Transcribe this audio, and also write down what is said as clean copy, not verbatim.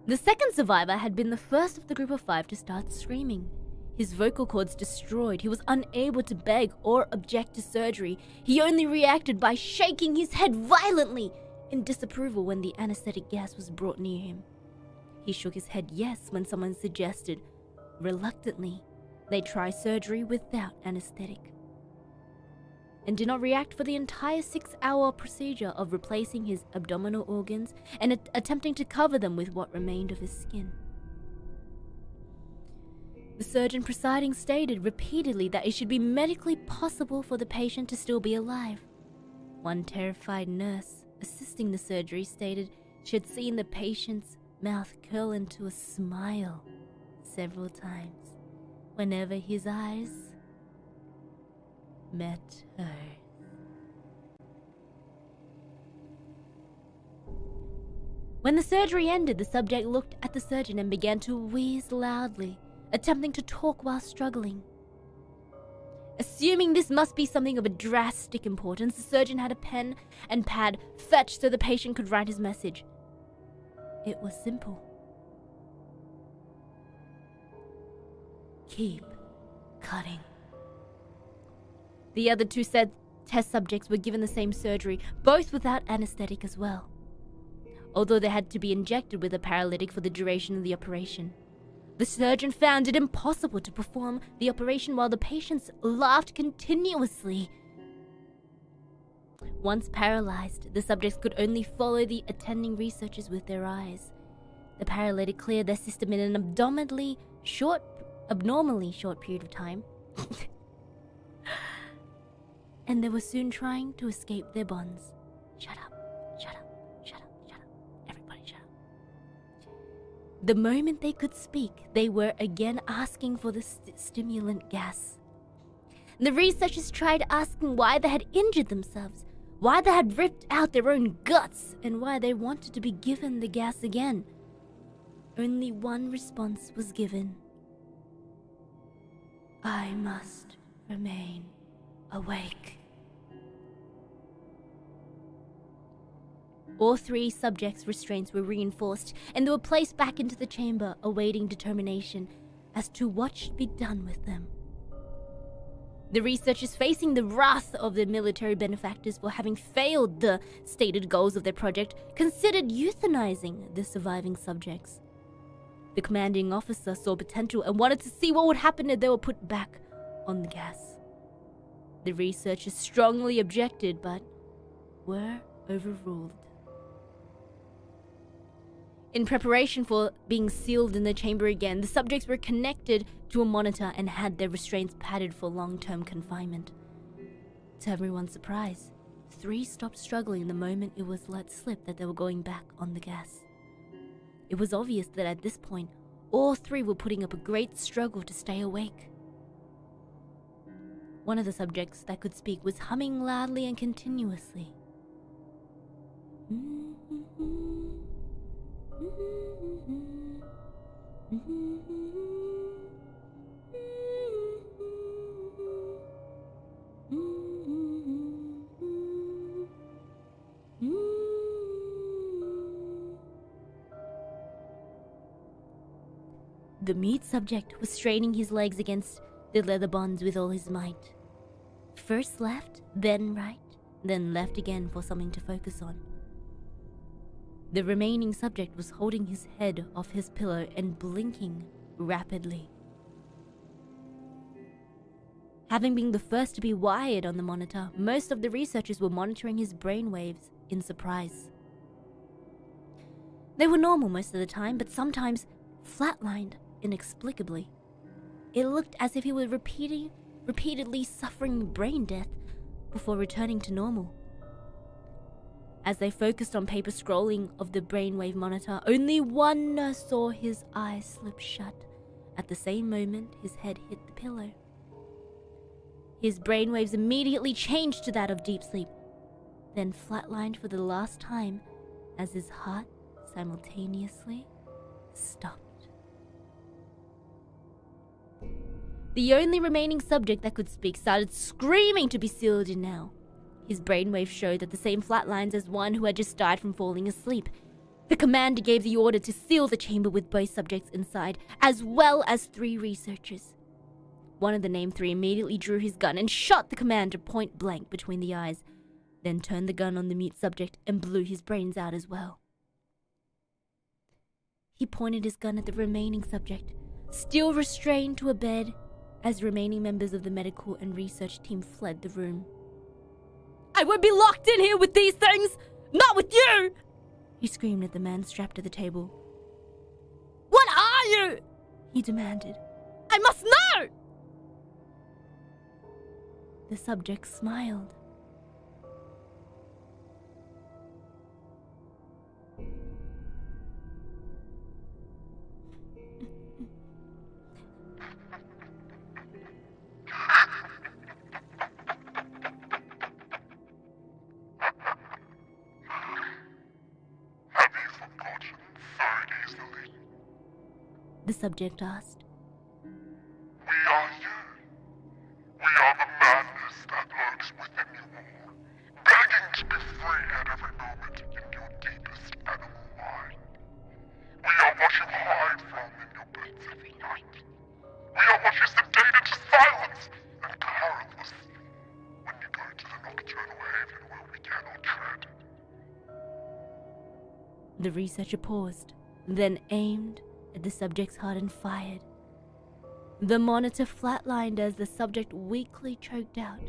The second survivor had been the first of the group of 5 to start screaming. His vocal cords destroyed, he was unable to beg or object to surgery. He only reacted by shaking his head violently in disapproval when the anesthetic gas was brought near him. He shook his head yes when someone suggested, reluctantly, they try surgery without anesthetic, and did not react for the entire 6-hour procedure of replacing his abdominal organs and attempting to cover them with what remained of his skin. The surgeon presiding stated repeatedly that it should be medically possible for the patient to still be alive. One terrified nurse assisting the surgery stated she had seen the patient's mouth curl into a smile several times whenever his eyes met hers. When the surgery ended, the subject looked at the surgeon and began to wheeze loudly, attempting to talk while struggling. Assuming this must be something of a drastic importance, the surgeon had a pen and pad fetched so the patient could write his message. It was simple. Keep cutting. The other 2 test subjects were given the same surgery, both without anesthetic as well, although they had to be injected with a paralytic for the duration of the operation. The surgeon found it impossible to perform the operation while the patients laughed continuously. Once paralyzed, the subjects could only follow the attending researchers with their eyes. The paralytic cleared their system in an abnormally short period of time, and they were soon trying to escape their bonds. Shut up, shut up, shut up, shut up. Everybody shut up. The moment they could speak, they were again asking for the stimulant gas. The researchers tried asking why they had injured themselves, why they had ripped out their own guts, and why they wanted to be given the gas again. Only one response was given. I must remain awake. All 3 subjects' restraints were reinforced, and they were placed back into the chamber, awaiting determination as to what should be done with them. The researchers, facing the wrath of their military benefactors for having failed the stated goals of their project, considered euthanizing the surviving subjects. The commanding officer saw potential and wanted to see what would happen if they were put back on the gas. The researchers strongly objected, but were overruled. In preparation for being sealed in the chamber again, the subjects were connected to a monitor and had their restraints padded for long-term confinement. To everyone's surprise, 3 stopped struggling the moment it was let slip that they were going back on the gas. It was obvious that at this point, all 3 were putting up a great struggle to stay awake. One of the subjects that could speak was humming loudly and continuously. The mute subject was straining his legs against the leather bonds with all his might. First left, then right, then left again for something to focus on. The remaining subject was holding his head off his pillow and blinking rapidly. Having been the first to be wired on the monitor, most of the researchers were monitoring his brainwaves in surprise. They were normal most of the time, but sometimes flatlined inexplicably. It looked as if he was repeatedly suffering brain death before returning to normal. As they focused on paper scrolling of the brainwave monitor, only one nurse saw his eyes slip shut at the same moment his head hit the pillow. His brainwaves immediately changed to that of deep sleep, then flatlined for the last time as his heart simultaneously stopped. The only remaining subject that could speak started screaming to be sealed in now. His brainwaves showed that the same flatlines as one who had just died from falling asleep. The commander gave the order to seal the chamber with both subjects inside, as well as 3 researchers. One of the named 3 immediately drew his gun and shot the commander point blank between the eyes, then turned the gun on the mute subject and blew his brains out as well. He pointed his gun at the remaining subject, still restrained to a bed, as remaining members of the medical and research team fled the room. "I won't be locked in here with these things! Not with you!" he screamed at the man strapped to the table. "What are you?" he demanded. "I must know!" The subject smiled. The subject asked. "We are you. We are the madness that lurks within you all, begging to be free at every moment in your deepest animal mind. We are what you hide from in your beds every night. We are what you sedate into silence and powerless when you go to the nocturnal haven where we cannot tread." The researcher paused, then aimed at the subject's heart and fired. The monitor flatlined as the subject weakly choked out.